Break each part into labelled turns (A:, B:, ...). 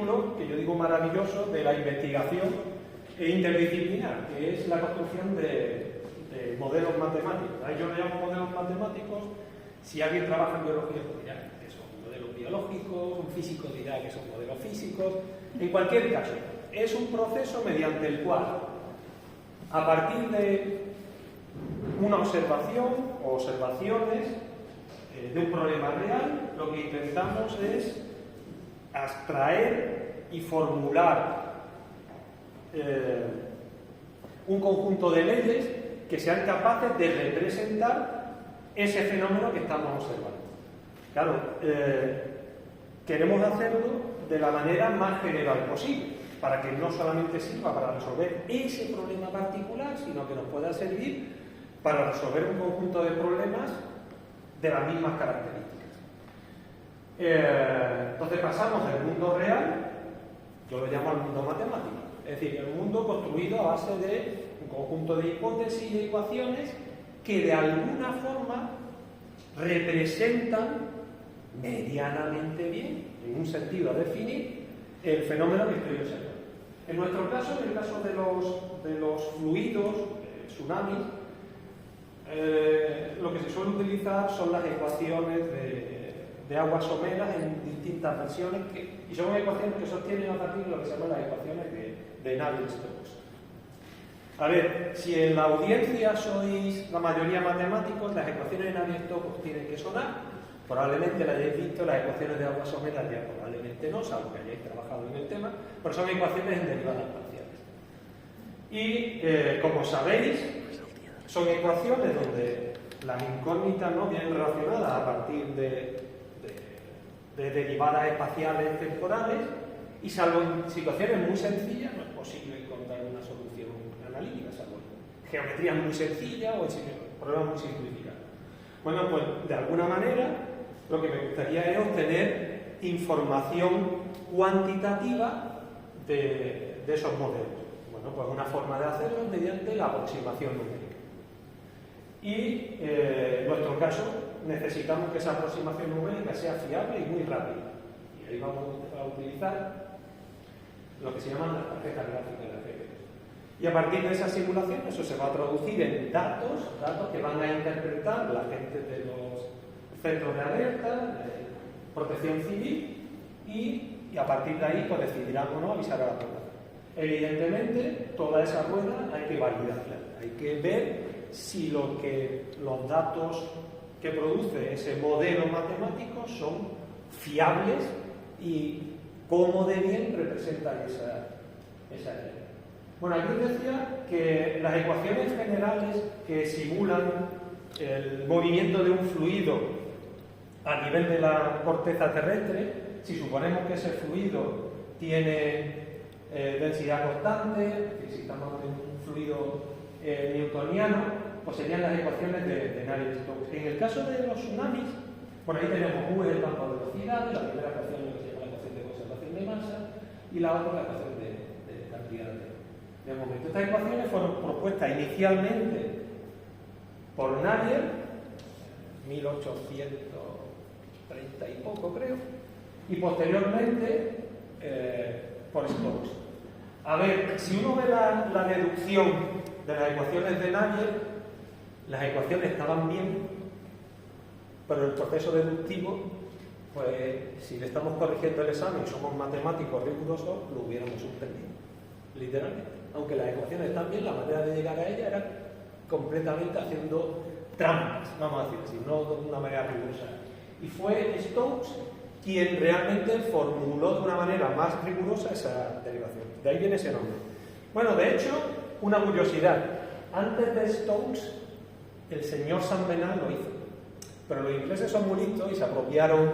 A: círculo, que yo digo maravilloso, de la investigación interdisciplinar, que es la construcción de modelos matemáticos. Yo le llamo modelos matemáticos. Si alguien trabaja en biología, pues dirá que son modelos biológicos, un físico dirá que son modelos físicos. En cualquier caso, es un proceso mediante el cual, a partir de una observación o observaciones de un problema real, lo que intentamos es abstraer y formular un conjunto de leyes que sean capaces de representar ese fenómeno que estamos observando. Claro, queremos hacerlo de la manera más general posible, para que no solamente sirva para resolver ese problema particular, sino que nos pueda servir para resolver un conjunto de problemas de las mismas características. Entonces pasamos del mundo real, yo lo llamo al mundo matemático, es decir, el mundo construido a base de un conjunto de hipótesis y ecuaciones que de alguna forma representan medianamente bien, en un sentido a definir, el fenómeno que estoy observando. En nuestro caso, en el caso de los fluidos, tsunamis, lo que se suele utilizar son las ecuaciones de aguas someras en distintas versiones, y son ecuaciones que sostienen a partir de lo que se llaman las ecuaciones de Navier-Stokes. A ver, si en la audiencia sois la mayoría matemáticos, las ecuaciones de Navier-Stokes tienen que sonar. Probablemente la hayáis visto, las ecuaciones de aguas someras ya probablemente no, salvo que hayáis trabajado en el tema, pero son ecuaciones en derivadas parciales. Y como sabéis, son ecuaciones donde las incógnitas no vienen relacionadas a partir de derivadas espaciales temporales, y salvo en situaciones muy sencillas no es posible encontrar una solución analítica, salvo geometrías muy sencillas o problemas muy simplificados. Bueno, pues de alguna manera lo que me gustaría es obtener información cuantitativa de esos modelos. Bueno, pues una forma de hacerlo es mediante la aproximación numérica. Y en nuestro caso necesitamos que esa aproximación numérica sea fiable y muy rápida. Y ahí vamos a utilizar lo que se llaman las tarjetas gráficas de GPU. Y a partir de esa simulación, eso se va a traducir en datos que van a interpretar la gente de los centros de alerta, de protección civil, y a partir de ahí pues decidirán o no avisar a la población. Evidentemente, toda esa rueda hay que validarla, hay que ver si los datos que produce ese modelo matemático son fiables y cómo de bien representan esa idea. Bueno, aquí decía que las ecuaciones generales que simulan el movimiento de un fluido a nivel de la corteza terrestre, si suponemos que ese fluido tiene densidad constante, si estamos en un fluido newtoniano, pues serían las ecuaciones de Navier-Stokes. En el caso de los tsunamis, bueno, ahí tenemos U el campo de velocidad, la primera ecuación es lo que se llama la ecuación de conservación de masa, y la otra la ecuación de cantidad de momento. Estas ecuaciones fueron propuestas inicialmente por Navier, 1830 y poco creo, y posteriormente por Stokes. A ver, si uno ve la deducción de las ecuaciones de Navier, las ecuaciones estaban bien, pero el proceso deductivo, pues si le estamos corrigiendo el examen y somos matemáticos rigurosos, lo hubiéramos suspendido, literalmente. Aunque las ecuaciones están bien, la manera de llegar a ellas era completamente haciendo trampas, vamos a decir así, no de una manera rigurosa. Y fue Stokes quien realmente formuló de una manera más rigurosa esa derivación. De ahí viene ese nombre. Bueno, de hecho, una curiosidad. Antes de Stokes, el señor Saint Venant lo hizo. Pero los ingleses son muy listos y se apropiaron,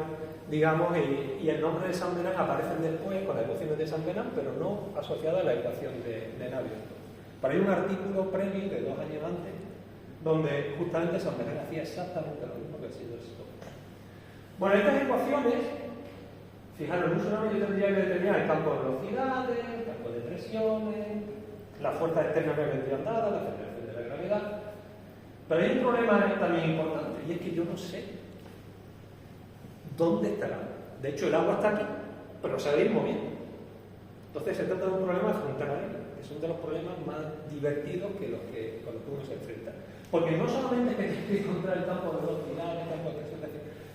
A: digamos, y el nombre de Saint Venant aparece después con las ecuaciones de Saint Venant, pero no asociada a la ecuación de Navier. Pero hay un artículo previo de 2 años antes, donde justamente Saint Venant hacía exactamente lo mismo que el señor Stokes. Bueno, estas ecuaciones, fijaros, en un tsunami yo tendría que determinar el campo de velocidades, el campo de presiones, las fuerzas externas que vendrían dadas, la aceleración de la gravedad. Pero hay un problema también importante, y es que yo no sé dónde está el agua. De hecho, el agua está aquí, pero se va a ir moviendo. Entonces se trata de un problema de frontera negra, que son de los problemas más divertidos con los que uno se enfrenta. Porque no solamente es que tengo que encontrar el campo de velocidad, el campo de presión,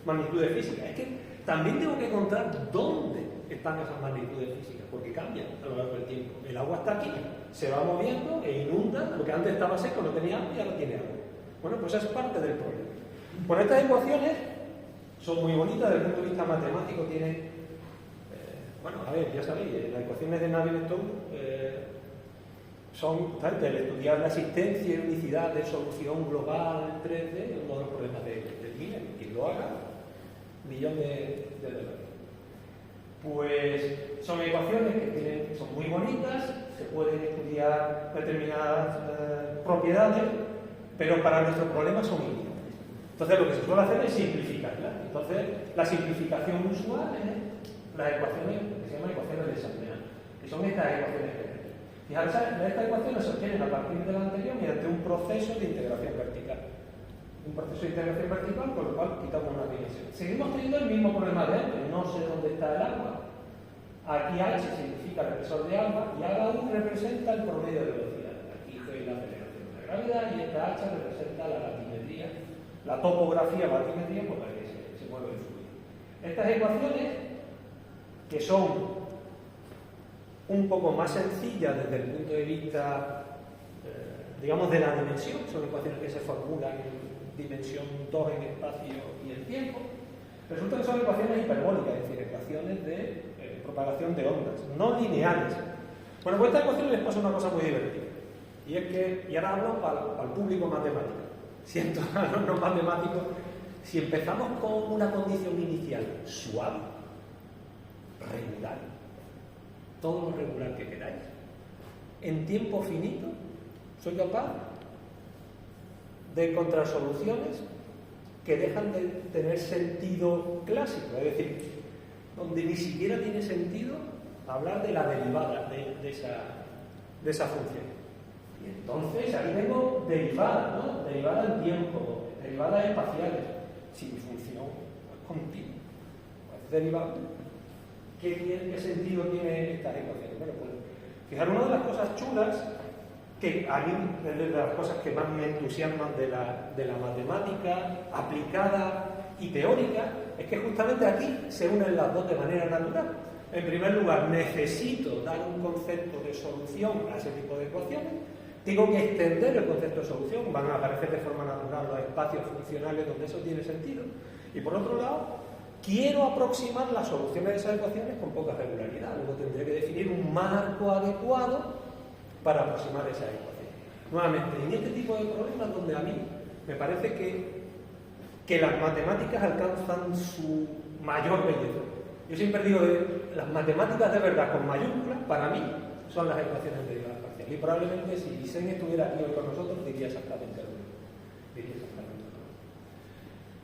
A: magnitudes físicas, es que también tengo que encontrar dónde están esas magnitudes físicas, porque cambian a lo largo del tiempo. El agua está aquí, se va moviendo e inunda, lo que antes estaba seco, no tenía agua y ahora tiene agua. Bueno, pues esa es parte del problema. Por estas ecuaciones son muy bonitas desde el punto de vista matemático, tienen, bueno, a ver, ya sabéis, las ecuaciones de Navier-Stokes son, el estudiar la existencia y unicidad de solución global 3D, es uno de los problemas del milenio. Quien lo haga, $1.000.000 de dólares. Pues son ecuaciones que son muy bonitas, se pueden estudiar determinadas propiedades, pero para nuestros problemas son ilimitades. Entonces lo que se suele hacer es simplificarlas. Entonces la simplificación usual es las ecuaciones que se llaman ecuaciones de Chapman, que son estas ecuaciones generales. Fijaros, estas ecuaciones se obtienen a partir de la anterior mediante un proceso de integración vertical. Un proceso de integración vertical, con lo cual quitamos una dimensión. Seguimos teniendo el mismo problema de antes, no sé dónde está el agua. Aquí H significa el represor de agua y H representa el promedio de velocidad. Aquí estoy la aceleración de la gravedad y esta H representa la batimetría, la topografía batimetría por la que se mueve el fluido. Estas ecuaciones, que son un poco más sencillas desde el punto de vista, digamos, de la dimensión, son ecuaciones que se formulan en dimensión 2 en espacio y en tiempo, resulta que son ecuaciones hiperbólicas, es decir, ecuaciones de propagación de ondas, no lineales. Bueno, pues a estas ecuaciones les pasa una cosa muy divertida, y es que, y ahora hablo para el público matemático, siento a los matemáticos, si empezamos con una condición inicial suave, regular, todo lo regular que queráis, en tiempo finito, soy capaz de encontrar soluciones que dejan de tener sentido clásico, es decir, donde ni siquiera tiene sentido hablar de la derivada de esa función. Y entonces ahí tengo derivadas, ¿no? Derivadas en tiempo, derivadas espaciales. Si mi función es continua, es derivable, ¿qué sentido tiene estas ecuaciones? Bueno, pues fijaros, una de las cosas chulas que a mí es de las cosas que más me entusiasman de la matemática aplicada y teórica, es que justamente aquí se unen las dos de manera natural. En primer lugar, necesito dar un concepto de solución a ese tipo de ecuaciones, tengo que extender el concepto de solución, van a aparecer de forma natural los espacios funcionales donde eso tiene sentido, y por otro lado, quiero aproximar las soluciones de esas ecuaciones con poca regularidad, luego tendré que definir un marco adecuado para aproximar esas ecuaciones. Nuevamente, en este tipo de problemas donde a mí me parece que las matemáticas alcanzan su mayor belleza. Yo siempre digo que las matemáticas de verdad con mayúsculas, para mí, son las ecuaciones de derivadas parciales. Y probablemente si Vicente estuviera aquí hoy con nosotros, diría exactamente lo mismo.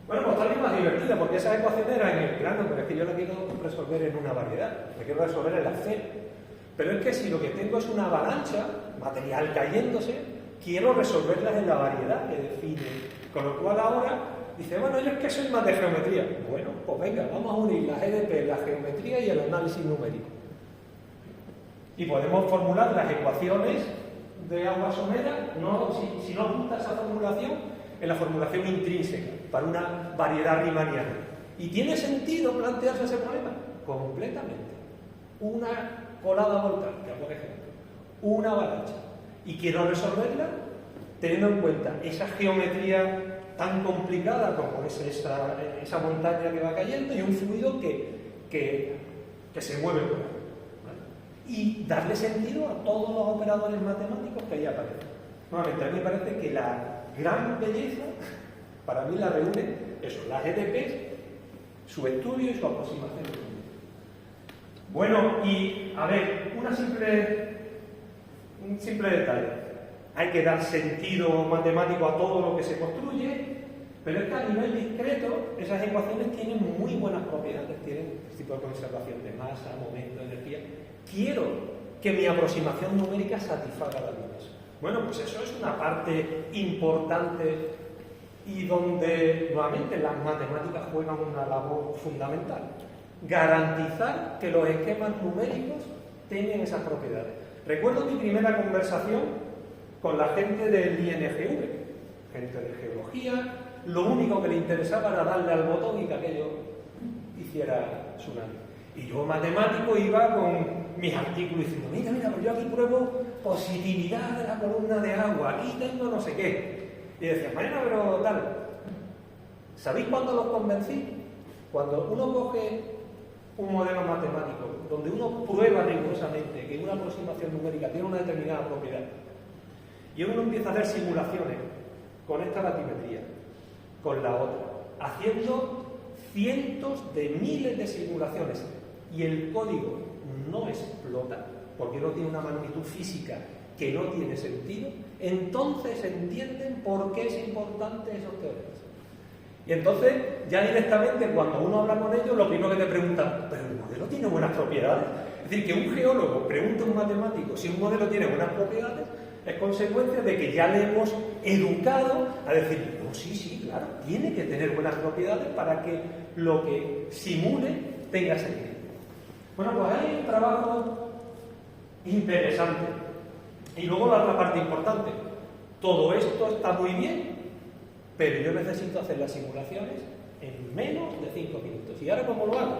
A: Bueno, pues también más divertida, porque esa ecuación era en el plano, pero es que yo la quiero resolver en una variedad, la quiero resolver en la C. Pero es que si lo que tengo es una avalancha, material cayéndose, quiero resolverlas en la variedad que define. Con lo cual ahora dice, bueno, yo es que soy más de geometría. Bueno, pues venga, vamos a unir la GDP, la geometría y el análisis numérico. Y podemos formular las ecuaciones de agua somera, si no gusta esa formulación, en la formulación intrínseca, para una variedad riemanniana. ¿Y tiene sentido plantearse ese problema? Completamente. Una colada volcánica, por ejemplo, una avalancha, y quiero resolverla teniendo en cuenta esa geometría tan complicada como es esa montaña que va cayendo y un fluido que se mueve por ahí, ¿vale? Y darle sentido a todos los operadores matemáticos que ahí aparecen. Nuevamente, a mí me parece que la gran belleza, para mí la reúne eso, las EDPs, su estudio y su aproximación. Bueno, y a ver, un simple detalle. Hay que dar sentido matemático a todo lo que se construye, pero es que a nivel discreto esas ecuaciones tienen muy buenas propiedades, tienen tipo de conservación de masa, momento, energía. Quiero que mi aproximación numérica satisfaga las mismas. Bueno, pues eso es una parte importante y donde nuevamente las matemáticas juegan una labor fundamental. Garantizar que los esquemas numéricos tengan esas propiedades. Recuerdo mi primera conversación con la gente del INGV, gente de geología. Lo único que le interesaba era darle al botón y que aquello hiciera tsunami. Y yo, matemático, iba con mis artículos diciendo, mira, pues yo aquí pruebo positividad de la columna de agua, aquí tengo no sé qué. Y decía, bueno, pero tal. ¿Sabéis cuándo los convencí? Cuando uno coge un modelo matemático, donde uno prueba rigurosamente que una aproximación numérica tiene una determinada propiedad, y uno empieza a hacer simulaciones con esta batimetría, con la otra, haciendo cientos de miles de simulaciones, y el código no explota, porque no tiene una magnitud física que no tiene sentido, entonces entienden por qué es importante esos teoremas. Y entonces, ya directamente, cuando uno habla con ellos, lo primero que te preguntan, ¿pero el modelo tiene buenas propiedades? Es decir, que un geólogo pregunte a un matemático si un modelo tiene buenas propiedades, es consecuencia de que ya le hemos educado a decir, no, sí, claro, tiene que tener buenas propiedades para que lo que simule tenga sentido. Bueno, pues hay un trabajo interesante. Y luego la otra parte importante, todo esto está muy bien, pero yo necesito hacer las simulaciones en menos de 5 minutos. ¿Y ahora cómo lo hago?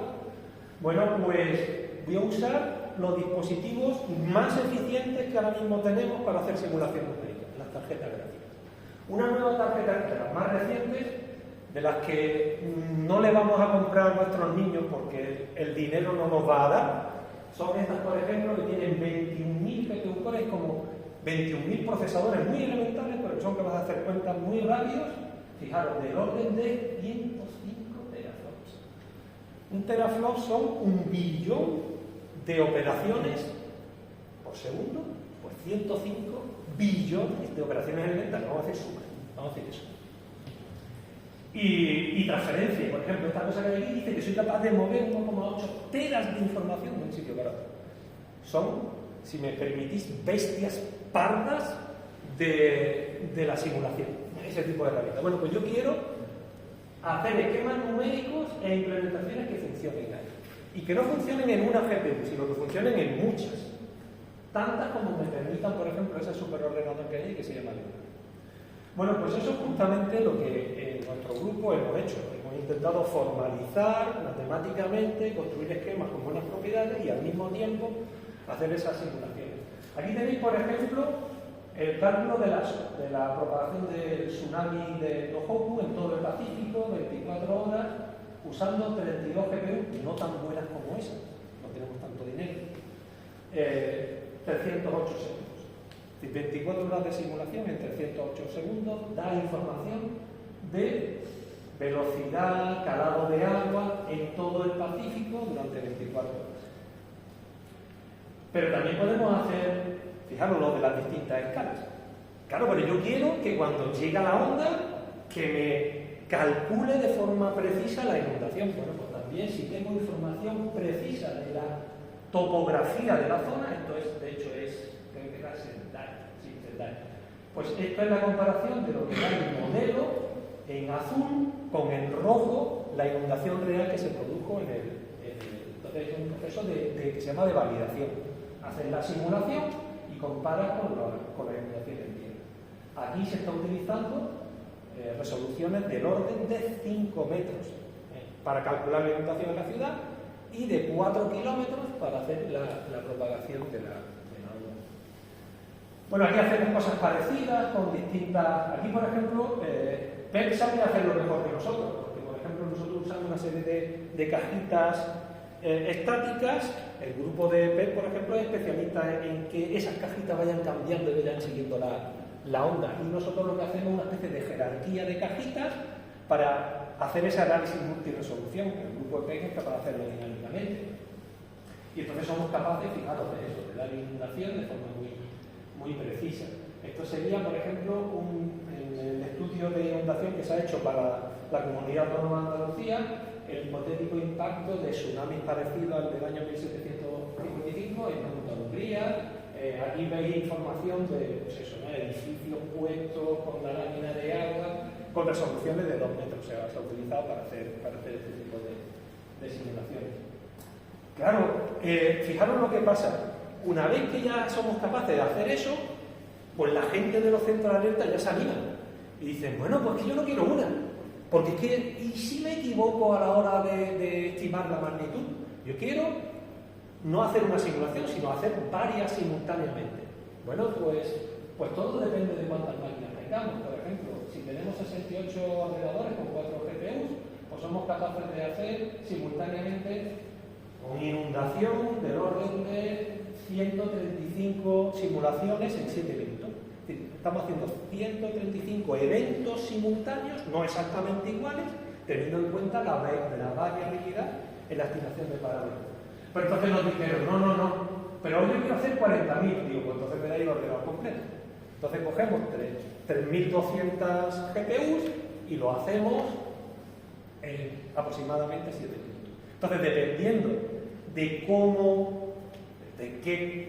A: Bueno, pues voy a usar los dispositivos más eficientes que ahora mismo tenemos para hacer simulaciones numéricas, las tarjetas gráficas. Una nueva tarjeta, de las más recientes, de las que no le vamos a comprar a nuestros niños porque el dinero no nos va a dar, son estas, por ejemplo, que tienen 21.000 GPU cores, como 21.000 procesadores muy elementales, pero que son capaces de hacer cuentas muy rápidos. Fijaros, del orden de 105 teraflops. Un teraflop son 1 billón de operaciones por segundo, pues 105 billones de operaciones elementales. Vamos a hacer suma, vamos a hacer eso. Y transferencia, por ejemplo, esta cosa que hay aquí dice que soy capaz de mover 1,8 teras de información de un sitio para otro. Son, si me permitís, bestias pardas de la simulación, ese tipo de herramientas. Bueno, pues yo quiero hacer esquemas numéricos e implementaciones que funcionen ahí. Y que no funcionen en una GPU, sino que funcionen en muchas. Tantas como me permitan, por ejemplo, ese superordenador que hay que se llama Luna. Bueno, pues eso es justamente lo que en nuestro grupo hemos hecho. Hemos intentado formalizar matemáticamente, construir esquemas con buenas propiedades y al mismo tiempo hacer esas simulaciones. Aquí tenéis, por ejemplo, el cálculo de la propagación del tsunami de Tohoku en todo el Pacífico, 24 horas, usando 32 GPU, no tan buenas como esas, no tenemos tanto dinero, 308 segundos. 24 horas de simulación en 308 segundos da información de velocidad, calado de agua en todo el Pacífico durante 24 horas. Pero también podemos hacer, fijaros lo de las distintas escalas. Claro, pero yo quiero que cuando llega la onda, que me calcule de forma precisa la inundación. Bueno, pues también si tengo información precisa de la topografía de la zona, esto es, de hecho es, creo que era Sendai. Pues esto es la comparación de lo que da el modelo en azul con en rojo la inundación real que se produjo entonces es un proceso que se llama de validación. Haces la simulación y comparas con la inundación en tierra. Aquí se está utilizando resoluciones del orden de 5 metros para calcular la inundación en la ciudad y de 4 kilómetros para hacer la propagación de la onda. Bueno, aquí hacemos cosas parecidas con distintas... Aquí, por ejemplo, PEP sabe hacerlo mejor que nosotros, porque, por ejemplo, nosotros usamos una serie de cajitas estáticas. El grupo de PEP, por ejemplo, es especialista en que esas cajitas vayan cambiando y vayan siguiendo la onda. Y nosotros lo que hacemos es una especie de jerarquía de cajitas para hacer ese análisis multiresolución. El grupo de PEP es capaz de hacerlo dinámicamente. Y entonces somos capaces, fijaros, de eso, de dar inundación de forma muy precisa. Esto sería, por ejemplo, el estudio de inundación que se ha hecho para la Comunidad Autónoma de Andalucía, el hipotético impacto de tsunamis parecido al del año 1755 en Hungría. Aquí veis información de pues eso, ¿no? Edificios puestos con la lámina de agua, con resoluciones de 2 metros. O sea, se ha utilizado para hacer este tipo de simulaciones. Claro, fijaros lo que pasa. Una vez que ya somos capaces de hacer eso, pues la gente de los centros de alerta ya se anima. Y dicen, bueno, pues que yo no quiero una. Porque es que, ¿y si me equivoco a la hora de estimar la magnitud? Yo quiero no hacer una simulación, sino hacer varias simultáneamente. Bueno, pues todo depende de cuántas máquinas tengamos. Por ejemplo, si tenemos 68 ordenadores con 4 GPUs, pues somos capaces de hacer simultáneamente una inundación del orden de 135 simulaciones en 7 minutos. Es decir, estamos haciendo 135 eventos simultáneos, no exactamente iguales, teniendo en cuenta la variabilidad en la estimación de parámetros. Pero entonces nos dijeron, no, pero hoy yo quiero hacer 40.000, digo, pues entonces me da el ordenador completo. Entonces cogemos 3.200 GPUs y lo hacemos en aproximadamente 7 minutos. Entonces, dependiendo de qué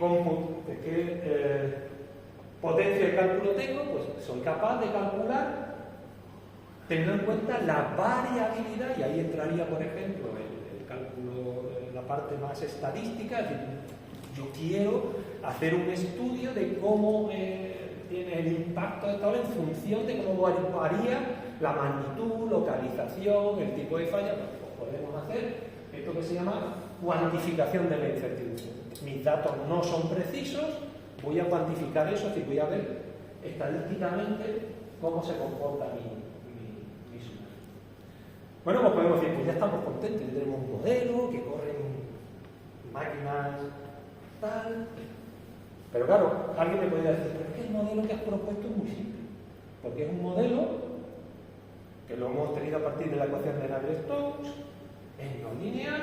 A: potencia de cálculo tengo, pues soy capaz de calcular teniendo en cuenta la variabilidad, y ahí entraría, por ejemplo, el cálculo, la parte más estadística, es decir, yo quiero hacer un estudio de cómo tiene el impacto de tal en función de cómo varía la magnitud, localización, el tipo de falla. Pues podemos hacer esto que se llama cuantificación de la incertidumbre. Mis datos no son precisos, voy a cuantificar eso, es decir, voy a ver estadísticamente cómo se comporta mi suma. Bueno, pues podemos decir, pues ya estamos contentos, ya tenemos un modelo que corre en máquinas tal. Pero claro, alguien me podría decir, pero es que el modelo que has propuesto es muy simple, porque es un modelo que lo hemos tenido a partir de la ecuación de Navier-Stokes, es no lineal,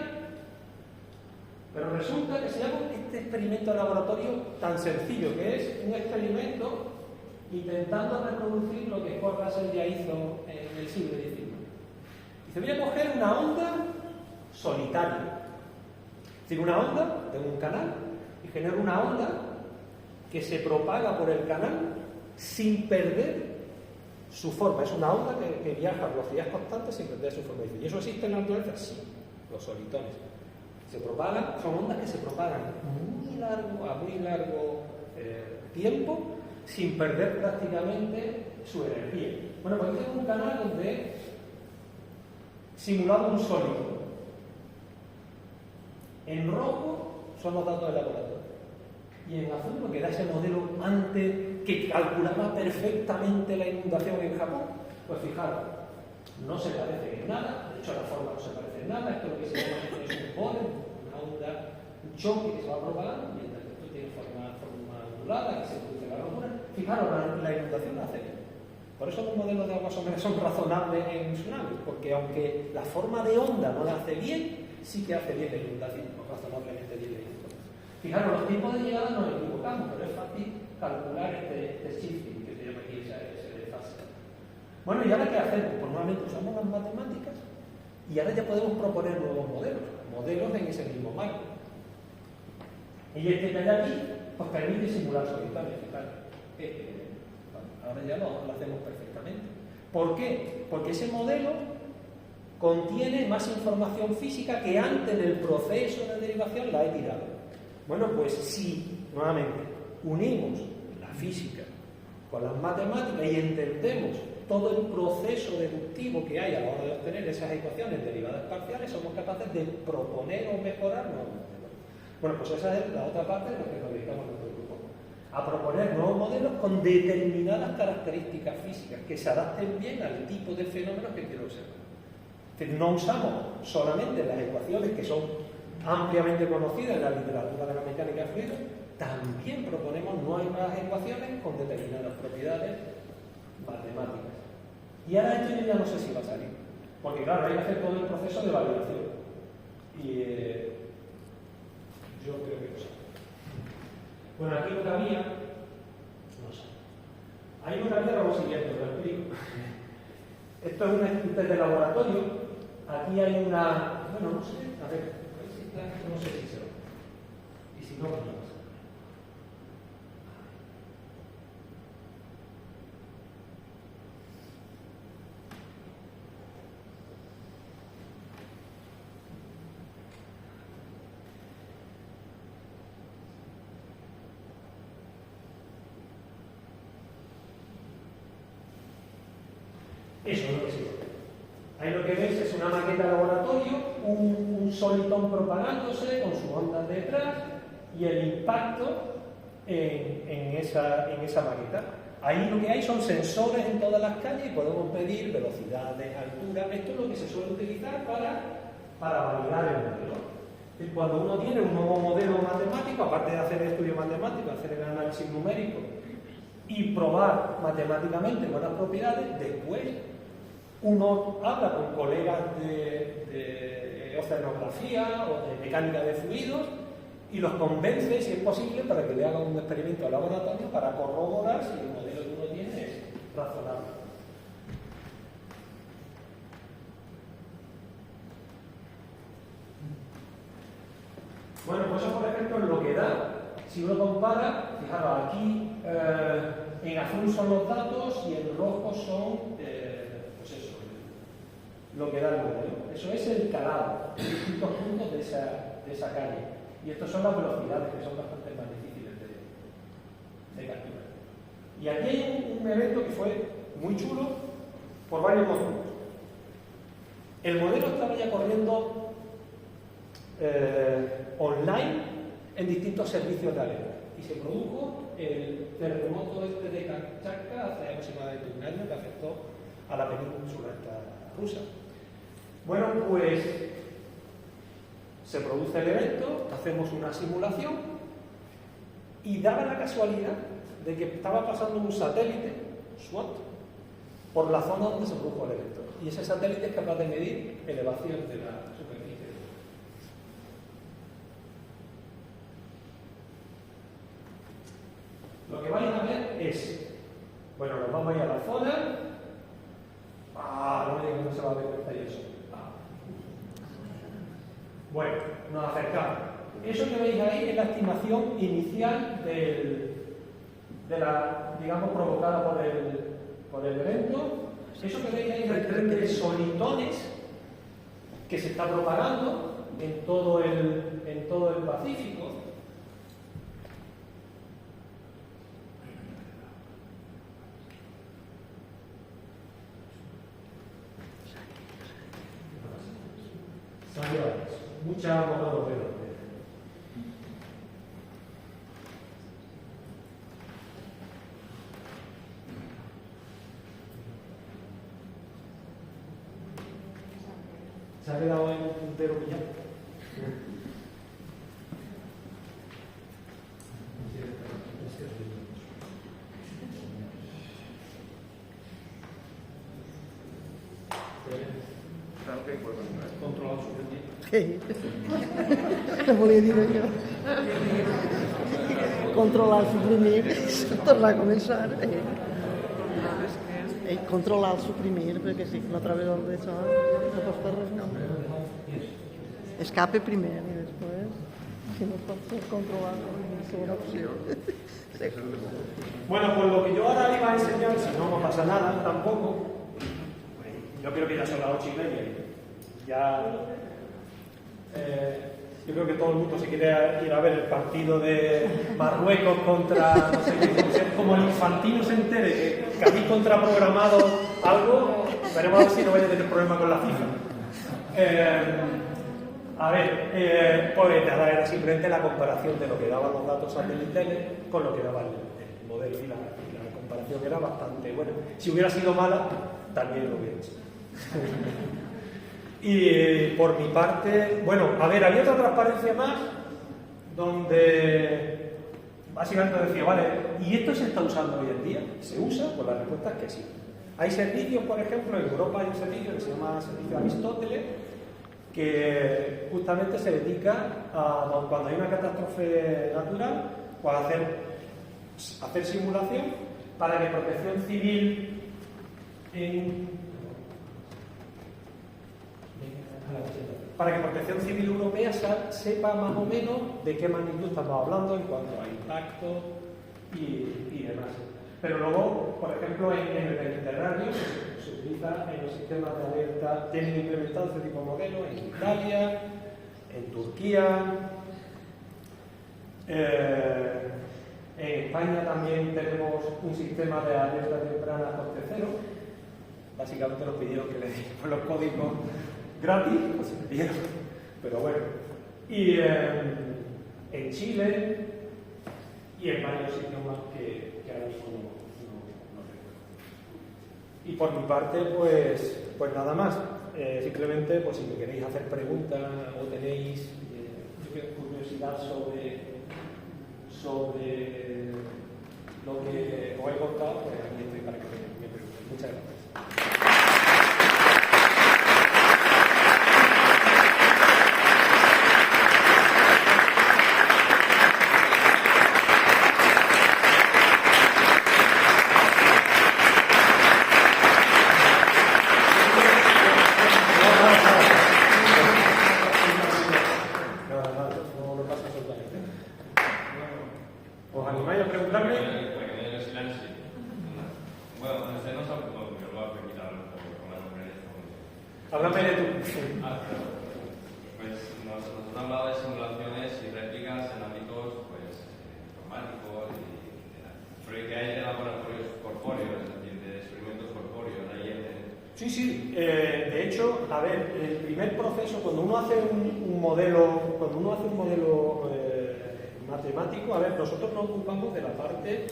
A: pero resulta que se llama este experimento de laboratorio tan sencillo, que es un experimento intentando reproducir lo que Paul Russell ya hizo en el siglo XIX. Dice, voy a coger una onda solitaria, es decir, una onda, tengo un canal, y genero una onda que se propaga por el canal sin perder su forma. Es una onda que viaja a velocidades constantes sin perder su forma. ¿Y eso existe en la naturaleza? Sí, los solitones. Se propagan, son ondas que se propagan a muy largo tiempo sin perder prácticamente su energía. Bueno, pues tengo un canal donde simulado un sólido. En rojo son los datos del laboratorio. Y en azul lo que da ese modelo antes que calculaba perfectamente la inundación en Japón. Pues fijaros, no se parece en nada, de hecho la forma no se parece en nada, esto es lo que se llama es un polen, una onda, un choque que se va propagando, mientras que esto tiene forma ondulada, que se produce la rotura. Fijaros, la inundación la hace bien. Por eso los modelos de aguas someras son razonables en tsunamis, porque aunque la forma de onda no la hace bien, sí que hace bien la inundación, o razonablemente bien la inundación. Fijaros, los tiempos de llegada nos equivocamos, pero es fácil calcular este shifting que se llama aquí ese desfase. Bueno, ¿y ahora qué hacemos? Pues normalmente usamos las matemáticas y ahora ya podemos proponer nuevos modelos en ese mismo marco. Y este que hay aquí, pues permite simular solitarios. Ahora ya lo hacemos perfectamente. ¿Por qué? Porque ese modelo contiene más información física que antes del proceso de derivación la he tirado. Bueno, pues si, nuevamente, unimos la física con las matemáticas y entendemos todo el proceso deductivo que hay a la hora de obtener esas ecuaciones derivadas parciales, somos capaces de proponer o mejorar nuevos modelos. Bueno, pues esa es la otra parte de lo que nos dedicamos nuestro grupo. A proponer nuevos modelos con determinadas características físicas que se adapten bien al tipo de fenómenos que quiero observar. Es decir, no usamos solamente las ecuaciones que son ampliamente conocidas en la literatura de la mecánica de fluidos, también proponemos nuevas ecuaciones con determinadas propiedades matemáticas. Y ahora esto yo ya no sé si va a salir, porque claro, hay que hacer todo el proceso de validación. Y yo creo que no sé. Bueno, aquí lo que había, no sé. Ahí lo que había lo siguiente, lo explico. Esto es un test de laboratorio. Aquí hay una, bueno, no sé, a ver, no sé si se va. Y si no, pues no pasa. Eso es lo que se ve. Ahí lo que veis es una maqueta de laboratorio, un solitón propagándose con sus ondas detrás y el impacto en esa maqueta. Ahí lo que hay son sensores en todas las calles y podemos medir velocidades, alturas. Esto es lo que se suele utilizar para validar el modelo. Y cuando uno tiene un nuevo modelo matemático, aparte de hacer el estudio matemático, hacer el análisis numérico y probar matemáticamente buenas propiedades, después uno habla con colegas de oceanografía o de mecánica de fluidos y los convence, si es posible, para que le hagan un experimento de laboratorio para corroborar si el modelo que uno tiene es razonable. Bueno, pues eso, por ejemplo, es lo que da. Si uno compara, fijaros, aquí en azul son los datos y en rojo son, pues eso, lo que da el modelo. Eso es el calado en distintos puntos de esa calle. Y estas son las velocidades, que son bastante más difíciles de capturar. Y aquí hay un evento que fue muy chulo por varios motivos. El modelo estaba ya corriendo online en distintos servicios de alerta. Y se produjo el terremoto este de Kamchatka hace aproximadamente un año que afectó a la península rusa. Bueno, pues se produce el evento, hacemos una simulación y daba la casualidad de que estaba pasando un satélite, SWAT, por la zona donde se produjo el evento. Y ese satélite es capaz de medir elevación de la superficie. Lo que vais a ver es, bueno, nos vamos a ir a la zona. No me digas que no se va a ver cuenta y eso. Bueno, nos acercamos. Eso que veis ahí es la estimación inicial de la, digamos, provocada por el evento. Eso que veis ahí es el tren de solitones que se está propagando en todo el Pacífico. Mucha agua por los dedos. Se ha quedado en un puntero pillado. Controlado su
B: Què volia dir jo? Controlar, suprimir, tornar a començar. Controlar, suprimir, perquè si no trobes el d'això, no pots fer res, no. Escape primer i després, si no pots controlar, segona opció.
A: Bueno, pues lo que yo ahora iba a enseñar, si no pasa nada tampoco, yo creo que ya son las 8:30. Ya, yo creo que todo el mundo se quiere ir a ver el partido de Marruecos contra, no sé qué, como el infantino se entere que habéis contraprogramado algo, veremos a ver si no vais a tener problema con la FIFA. Pues nada, era simplemente la comparación de lo que daban los datos satelitales con lo que daba el modelo y la comparación era bastante buena. Si hubiera sido mala, también lo hubiera hecho. Y por mi parte, bueno, había otra transparencia más donde básicamente decía, vale, ¿y esto se está usando hoy en día? ¿Se usa? Pues la respuesta es que sí. Hay servicios, por ejemplo, en Europa hay un servicio que se llama Servicio Aristóteles, que justamente se dedica a, cuando hay una catástrofe natural, pues hacer simulación para que Protección Civil Europea sepa más o menos de qué magnitud estamos hablando en cuanto a impacto y demás. Pero luego, por ejemplo, en el Mediterráneo se utiliza en los sistemas de alerta, tienen implementado este tipo de modelos en Italia, en Turquía, en España también tenemos un sistema de alerta temprana coste cero, básicamente nos pidieron que le diéramos los códigos gratis, pues se me dieron, pero bueno. Y en Chile y en varios sitios más que ahora mismo no recuerdo. Y por mi parte, pues nada más. Simplemente, pues si me queréis hacer preguntas o tenéis curiosidad sobre lo que os he contado, pues aquí estoy para que me pregunten. Muchas gracias. ¿Os animáis a preguntarme? Háblame de tú.
C: Pues nos han hablado de simulaciones y réplicas en ámbitos informáticos pero que hay de laboratorios corpóreos, es decir, de experimentos corpóreos,
A: Sí. De hecho, a ver, el primer proceso, cuando uno hace un modelo, matemático, a ver, nosotros nos ocupamos de la parte,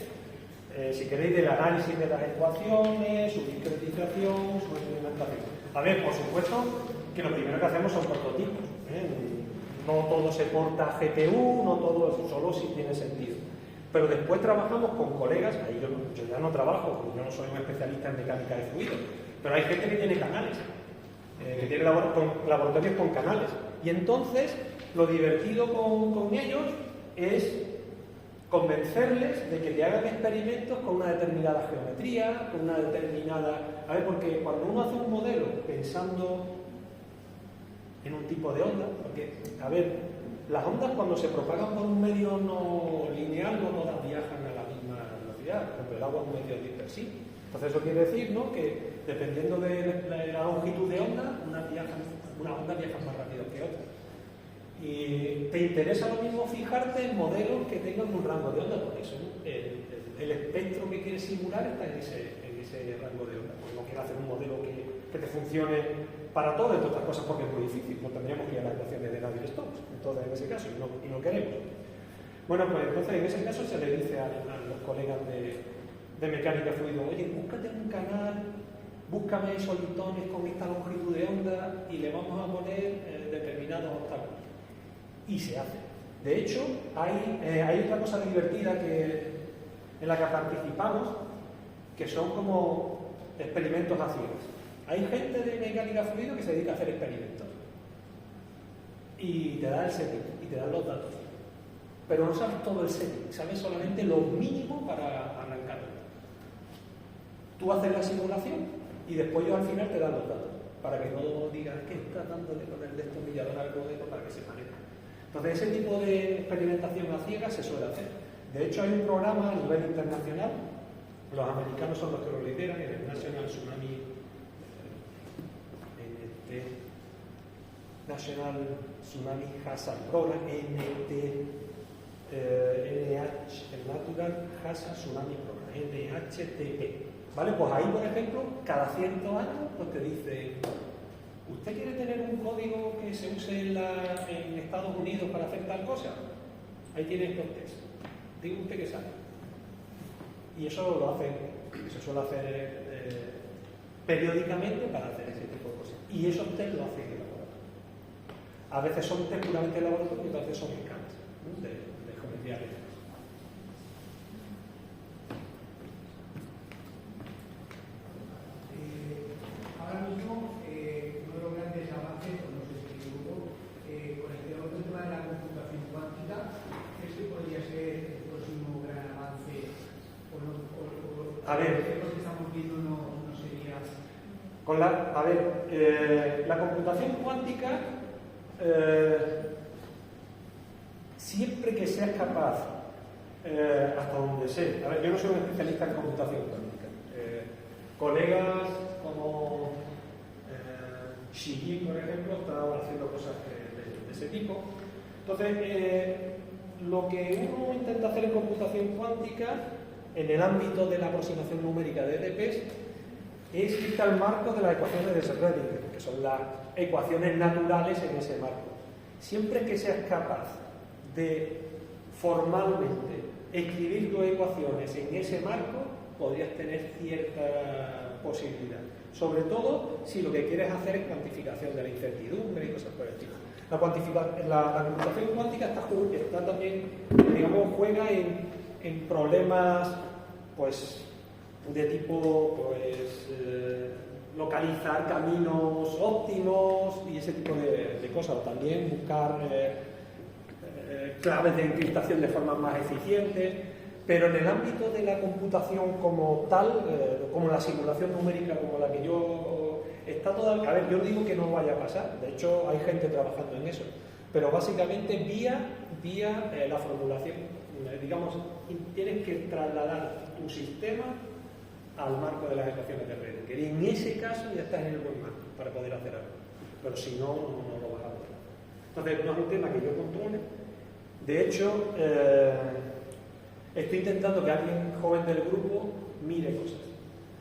A: si queréis, del análisis de las ecuaciones, su discretización, su experimentación. A ver, por supuesto que lo primero que hacemos son prototipos. No todo se porta a GPU, no todo eso, solo si tiene sentido. Pero después trabajamos con colegas, ahí yo ya no trabajo, porque yo no soy un especialista en mecánica de fluidos, pero hay gente que tiene canales, que tiene laboratorios con canales. Y entonces, lo divertido con ellos es convencerles de que te hagan experimentos con una determinada geometría, con una determinada... A ver, porque cuando uno hace un modelo pensando en un tipo de onda, porque, a ver, las ondas cuando se propagan por un medio no lineal no todas viajan a la misma velocidad, por ejemplo el agua es un medio dispersivo. Entonces eso quiere decir, ¿no?, que dependiendo de la longitud de onda, unas ondas viajan más rápido que otras. Y te interesa lo mismo fijarte en modelos que tengan un rango de onda, por eso, ¿no? El espectro que quieres simular está en ese rango de onda. Pues no quieres hacer un modelo que te funcione para todo, entre otras cosas porque es muy difícil, no tendríamos que ir a las ecuaciones de Navier-Stokes, entonces en ese caso, y no queremos. Bueno, pues entonces en ese caso se le dice a los colegas de mecánica fluido, oye, búscate un canal, búscame solitones con esta longitud de onda y le vamos a poner determinados obstáculos. Y se hace. De hecho, hay otra cosa divertida en la que participamos, que son como experimentos a ciegas. Hay gente de mecánica fluido que se dedica a hacer experimentos. Y te da el setting, y te dan los datos. Pero no sabes todo el setting, sabes solamente lo mínimo para arrancar. Tú haces la simulación y después ellos al final te dan los datos, para que no digas que estás dándole con el destornillador al modelo para que se maneje. Entonces, ese tipo de experimentación a ciegas se suele hacer. De hecho, hay un programa a nivel internacional, los americanos son los que lo lideran, el National Tsunami National Tsunami Hazard Program, el Natural Hazard Tsunami Program, NHTP. ¿Vale? Pues ahí, por ejemplo, cada ciertos años pues te dicen, ¿usted quiere tener un código que se use en Estados Unidos para hacer tal cosa? Ahí tiene estos test. Diga usted que sabe. Y eso se suele hacer periódicamente para hacer ese tipo de cosas. Y esos test lo hacen en el laboratorio. A veces son test puramente en laboratorio y otras veces son en camas, ¿no? de geometría aritmética.
D: Ahora mismo, uno de los grandes avances, no sé si hubo, con el tema de la computación cuántica, ¿crees que podría ser el próximo gran avance?
A: A ver,
D: lo que estamos viendo no sería...
A: La computación cuántica, siempre que seas capaz, hasta donde sé, a ver, yo no soy un especialista en computación cuántica. Colegas como Shigi, por ejemplo, está haciendo cosas de ese tipo. Entonces, lo que uno intenta hacer en computación cuántica, en el ámbito de la aproximación numérica de EDPs, es irte al marco de las ecuaciones de Schrödinger, que son las ecuaciones naturales en ese marco. Siempre que seas capaz de formalmente escribir tus ecuaciones en ese marco, podrías tener cierta posibilidad. Sobre todo si lo que quieres hacer es cuantificación de la incertidumbre y cosas por el estilo. La computación cuántica está también, digamos, juega en problemas, pues, de tipo, pues, localizar caminos óptimos y ese tipo de cosas, o también buscar claves de encriptación de formas más eficientes, pero en el ámbito de la computación como tal, como la simulación numérica como la que yo está toda, a ver, yo no digo que no vaya a pasar, de hecho hay gente trabajando en eso, pero básicamente vía la formulación, digamos, tienes que trasladar tu sistema al marco de las ecuaciones de Schrödinger, y en ese caso ya estás en el buen marco para poder hacer algo, pero si no, no lo vas a poder. Entonces no es un tema que yo controle. De hecho, estoy intentando que alguien joven del grupo mire cosas,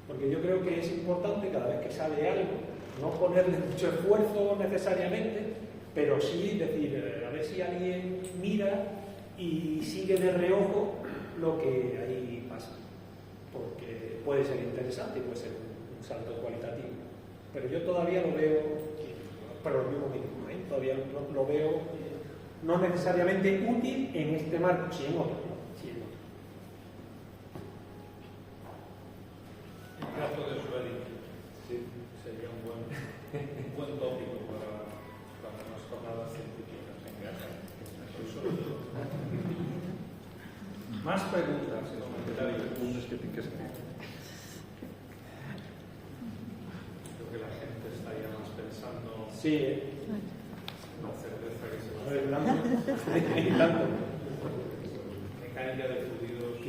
A: porque yo creo que es importante cada vez que sale algo, no ponerle mucho esfuerzo necesariamente, pero sí decir, a ver si alguien mira y sigue de reojo lo que ahí pasa, porque puede ser interesante y puede ser un salto cualitativo, pero yo todavía lo veo, pero lo mismo mínimo, todavía lo veo no necesariamente útil en este marco, si en otro, ¿no? Sí, en otro.
E: El caso de Schrödinger, sí, sería un buen tópico para las jornadas científicas en casa. Más preguntas en los comentarios. Creo que la gente estaría más pensando
A: Sí,
E: en la cerveza que se va
A: a ver, tanto.
E: mecánica de fluidos.